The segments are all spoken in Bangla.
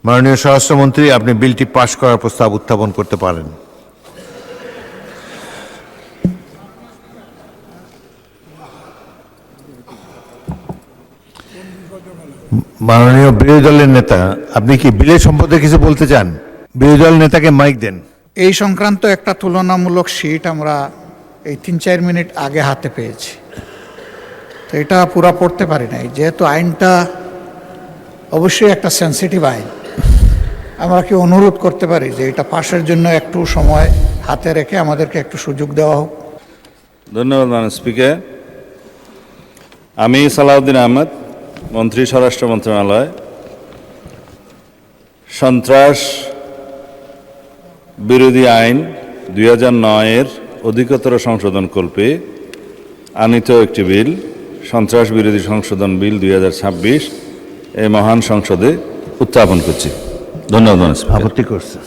মাননীয় স্বরাষ্ট্রমন্ত্রী, আপনি বিলটি পাশ করার প্রস্তাব উত্থাপন করতে পারেন। মাননীয় বিরোধী দলের নেতা, আপনি কি বিলের সম্পর্কে কিছু বলতে চান? বিরোধী দল নেতাকে মাইক দেন। এই সংক্রান্ত একটা তুলনামূলক শীট আমরা এই 3-4 মিনিট আগে হাতে পেয়েছি, তো এটা পুরা পড়তে পারি নাই। যেহেতু আইনটা অবশ্যই একটা সেন্সিটিভ আইন, আমরা কি অনুরোধ করতে পারি যে এটা পাশের জন্য একটু সময় হাতে রেখে আমাদেরকে একটু সুযোগ দেওয়া হোক। ধন্যবাদ মাননীয় স্পিকার। আমি সালাউদ্দিন আহমেদ, মন্ত্রী স্বরাষ্ট্র মন্ত্রণালয়, সন্ত্রাস বিরোধী আইন 2009-এর অধিকতর সংশোধন কল্পে আনিত একটি বিল, সন্ত্রাস বিরোধী সংশোধন বিল 2026 এই মহান সংসদে উত্থাপন করছি। ধন্যবাদ মাননীয় স্পিকার। আপত্তি করছে।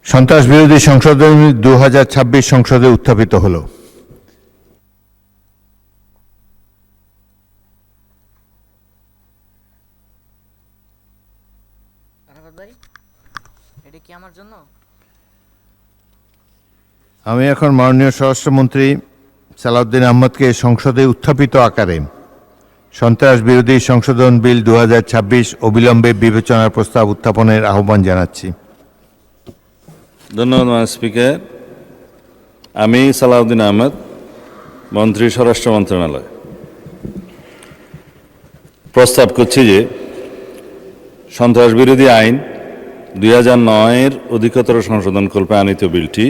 সন্ত্রাস বিরোধী সংশোধন 2026 সংসদে উত্থাপিত হলো। এটা কি আমার জন্য? আমি এখন মাননীয় স্বরাষ্ট্রমন্ত্রী সালাউদ্দিন আহমদকে সংসদে উত্থাপিত আকারে সন্ত্রাস বিরোধী সংশোধন বিল 2026 অবিলম্বে বিবেচনার প্রস্তাব উত্থাপনের আহ্বান জানাচ্ছি। ধন্যবাদ মাননীয় স্পিকার। আমি সালাউদ্দিন আহমেদ, মন্ত্রী স্বরাষ্ট্র মন্ত্রণালয়, প্রস্তাব করছি যে সন্ত্রাস বিরোধী আইন 2009-এর অধিকতর সংশোধন কল্পে আনিত বিলটি,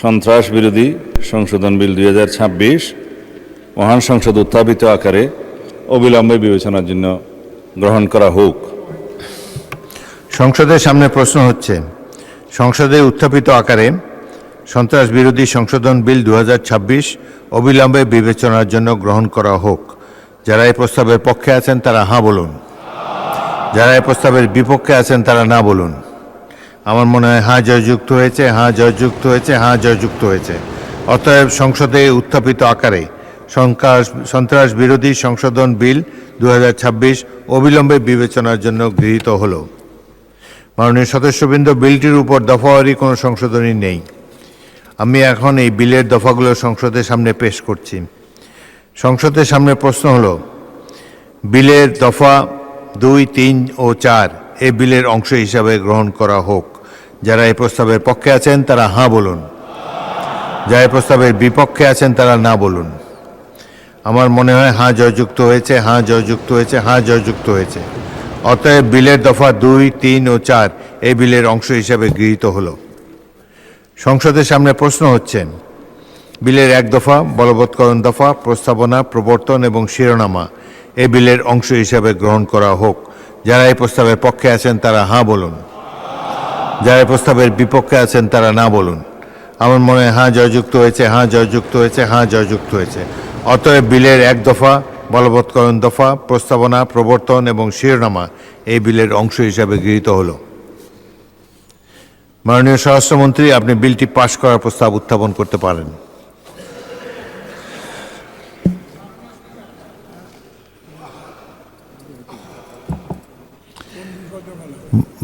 সন্ত্রাস বিরোধী সংশোধন বিল 2026 মহান সংসদ উত্থাপিত আকারে অবিলম্বে বিবেচনার জন্য গ্রহণ করা হোক। সংসদের সামনে প্রশ্ন হচ্ছে, সংসদে উত্থাপিত আকারে সন্ত্রাস বিরোধী সংশোধন বিল 2026 অবিলম্বে বিবেচনার জন্য গ্রহণ করা হোক। যারা এই প্রস্তাবের পক্ষে আছেন তারা হাঁ বলুন, যারা এই প্রস্তাবের বিপক্ষে আছেন তারা না বলুন। আমার মনে হয় হাঁ জয়যুক্ত হয়েছে, হাঁ জয়যুক্ত হয়েছে, হাঁ জয়যুক্ত হয়েছে। অতএব সংসদে উত্থাপিত আকারে সন্ত্রাস বিরোধী সংশোধন বিল 2026 অবিলম্বে বিবেচনার জন্য গৃহীত হল। মাননীয় সদস্যবৃন্দ, বিলটির উপর দফাওয়ারি কোনো সংশোধনী নেই। আমি এখন এই বিলের দফাগুলো সংসদের সামনে পেশ করছি। সংসদের সামনে প্রশ্ন হলো, বিলের দফা 2, 3 ও 4 এই বিলের অংশ হিসাবে গ্রহণ করা হোক। যারা এই প্রস্তাবের পক্ষে আছেন তারা হাঁ বলুন, যারা এই প্রস্তাবের বিপক্ষে আছেন তারা না বলুন। আমার মনে হয় হাঁ জয়যুক্ত হয়েছে, হাঁ জয়যুক্ত হয়েছে, হাঁ জয়যুক্ত হয়েছে। অতএব বিলের দফা 2, 3 ও 4 এই বিলের অংশ হিসাবে গৃহীত হলো। সংসদের সামনে প্রশ্ন হচ্ছে, বিলের 1 দফা বলবৎকরণ দফা, প্রস্তাবনা, প্রবর্তন এবং শিরোনামা এই বিলের অংশ হিসাবে গ্রহণ করা হোক। যারা এই প্রস্তাবের পক্ষে আছেন তারা হাঁ বলুন, যারা এই প্রস্তাবের বিপক্ষে আছেন তারা না বলুন। আমার মনে হয় হাঁ জয়যুক্ত হয়েছে, হাঁ জয়যুক্ত হয়েছে, হাঁ জয়যুক্ত হয়েছে। অতএব বিলের 1 দফা বলবৎকরণ দফা, প্রস্তাবনা, প্রবর্তন এবং শিরোনামা এই বিলের অংশ হিসাবে গৃহীত হল। মাননীয় স্বরাষ্ট্রমন্ত্রী, আপনি বিলটি পাশ করার প্রস্তাব উত্থাপন করতে পারেন।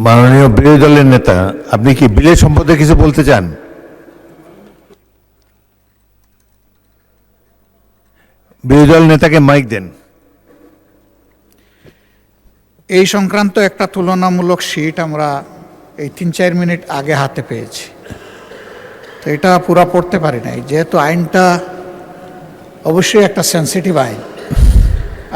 মাননীয় বিরোধী দলের নেতা, আপনি কি বিলের সম্পর্কে কিছু বলতে চান? বিরোধী দল নেতাকে মাইক দেন। এই সংক্রান্ত একটা তুলনামূলক শীট আমরা এই 3-4 মিনিট আগে হাতে পেয়েছি, তো এটা পুরা পড়তে পারি নাই। যেহেতু আইনটা অবশ্যই একটা সেন্সিটিভ আইন,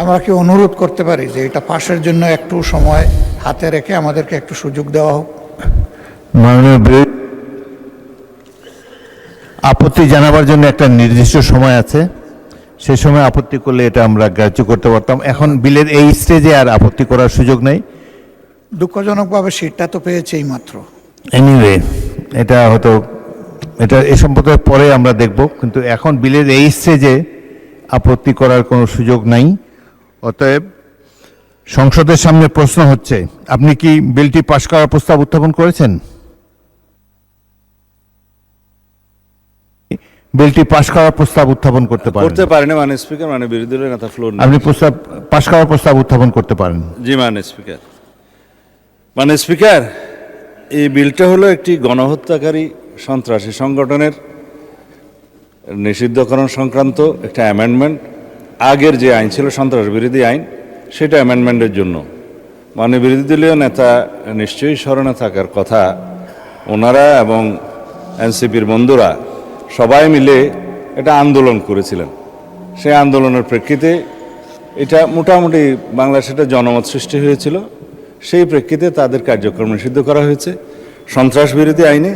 আমরা কি অনুরোধ করতে পারি যে এটা পাশের জন্য একটু সময় হাতে রেখে আমাদেরকে একটু সুযোগ দেওয়া হোক। মাননীয় আপত্তি জানাবার জন্য একটা নির্দিষ্ট সময় আছে, সে সময় আপত্তি করলে এটা আমরা গ্রাহ্য করতে পারতাম। এখন বিলের এই স্টেজে আর আপত্তি করার সুযোগ নেই। দুঃখজনকভাবে শীটটা তো পেয়েছি এই মাত্র। এনিওয়ে, এটা হয়তো এটা এ সম্পর্কে পরে আমরা দেখব, কিন্তু এখন বিলের এই স্টেজে আপত্তি করার কোনো সুযোগ নাই। অতএব সংসদের সামনে প্রশ্ন হচ্ছে, আপনি কি বিলটি পাশ করার প্রস্তাব উত্থাপন করেছেন? বিলটি পাশ করার প্রস্তাব উত্থাপন করতে পারেন। করতে পারেনি মাননীয় স্পিকার, মানে বিরোধী দলের নেতা ফ্লোর আপনি প্রস্তাব পাশ করার প্রস্তাব উত্থাপন করতে পারেন। জি মাননীয় স্পিকার। মাননীয় স্পিকার, এই বিলটা হলো একটি গণহত্যাকারী সন্ত্রাসী সংগঠনের নিষিদ্ধকরণ সংক্রান্ত একটা অ্যামেন্ডমেন্ট। আগের যে আইন ছিল সন্ত্রাস বিরোধী আইন, সেটা অ্যামেন্ডমেন্টের জন্য মাননীয় বিরোধী দলীয় নেতা নিশ্চয়ই স্মরণে থাকার কথা, ওনারা এবং এনসিপির বন্ধুরা সবাই মিলে এটা আন্দোলন করেছিলেন। সেই আন্দোলনের প্রেক্ষিতে এটা মোটামুটি বাংলাদেশে একটা জনমত সৃষ্টি হয়েছিল। সেই প্রেক্ষিতে তাদের কার্যক্রম নিষিদ্ধ করা হয়েছে সন্ত্রাস বিরোধী আইনে,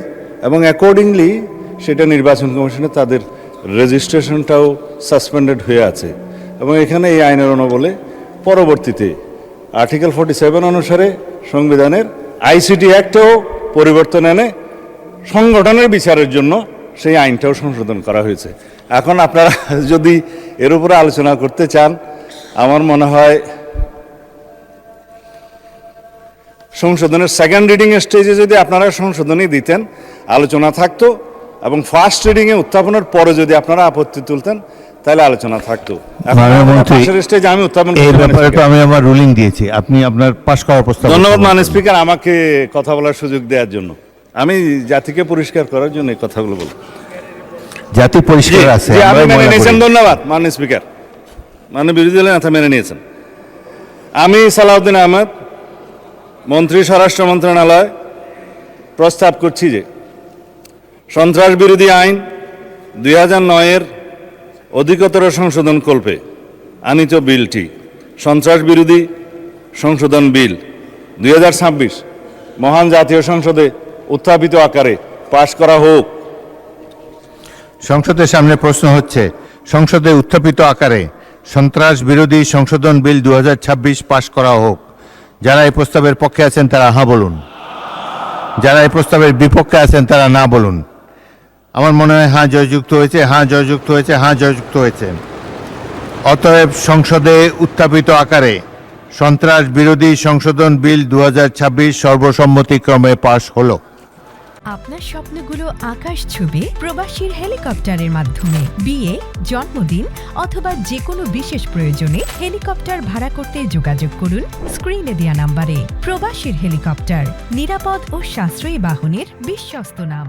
এবং অ্যাকর্ডিংলি সেটা নির্বাচন কমিশনে তাদের রেজিস্ট্রেশনটাও সাসপেন্ডেড হয়ে আছে। এবং এখানে এই আইনের অনুবলে পরবর্তীতে আর্টিকেল 47 অনুসারে সংবিধানের আইসিটি অ্যাক্টেও পরিবর্তন এনে সংগঠনের বিচারের জন্য সেই আইনটাও সংশোধন করা হয়েছে। এখন আপনারা যদি এর উপরে আলোচনা করতে চান, আমার মনে হয় সংশোধনের সেকেন্ড রিডিং স্টেজে যদি আপনারা সংশোধনী দিতেন, আলোচনা থাকতো, এবং ফার্স্ট রিডিংয়ে উত্থাপনের পরে যদি আপনারা আপত্তি তুলতেন, তাহলে আলোচনা থাকতো। স্টেজে আমি উত্থাপন এই ব্যাপারে তো আমি আমার রুলিং দিয়েছি, আপনি আপনার পাশ করার প্রস্তাব। ধন্যবাদ মাননীয় স্পিকার আমাকে কথা বলার সুযোগ দেওয়ার জন্য। আমি জাতিকে পরিষ্কার করার জন্য এই কথাগুলো বলব। জাতি পরিষ্কার আছে, আপনি মেনে নিয়েছেন, ধন্যবাদ মাননীয় স্পিকার। মাননীয় বিরোধী দলের নেতা মেনে নিয়েছেন। আমি সালাউদ্দিন আহমেদ, মন্ত্রী স্বরাষ্ট্র মন্ত্রণালয়, প্রস্তাব করছি যে সন্ত্রাস বিরোধী আইন 2009-এর অধিকতর সংশোধন কল্পে আনিত বিলটি সন্ত্রাস বিরোধী সংশোধন বিল 2026 মহান জাতীয় সংসদে উত্থাপিত আকারে পাশ করা হোক। সংসদের সামনে প্রশ্ন হচ্ছে, সংসদে উত্থাপিত আকারে সন্ত্রাস বিরোধী সংশোধন বিল 2026 পাশ করা হোক। যারা এই প্রস্তাবের পক্ষে আছেন তারা হ্যাঁ বলুন, যারা এই প্রস্তাবের বিপক্ষে আছেন তারা না বলুন। আমার মনে হয় হ্যাঁ জয়যুক্ত হয়েছে, হ্যাঁ জয়যুক্ত হয়েছে, হ্যাঁ জয়যুক্ত হয়েছে। অতএব সংসদে উত্থাপিত আকারে সন্ত্রাস বিরোধী সংশোধন বিল 2026 সর্বসম্মতিক্রমে পাশ হলো। আপনার স্বপ্নগুলো আকাশ ছুবে প্রবাসীর হেলিকপ্টারের মাধ্যমে। বিয়ে, জন্মদিন অথবা যে কোনো বিশেষ প্রয়োজনে হেলিকপ্টার ভাড়া করতে যোগাযোগ করুন স্ক্রিনে দেয়া নাম্বারে। প্রবাসীর হেলিকপ্টার, নিরাপদ ও সাশ্রয়ী বাহনের বিশ্বস্ত নাম।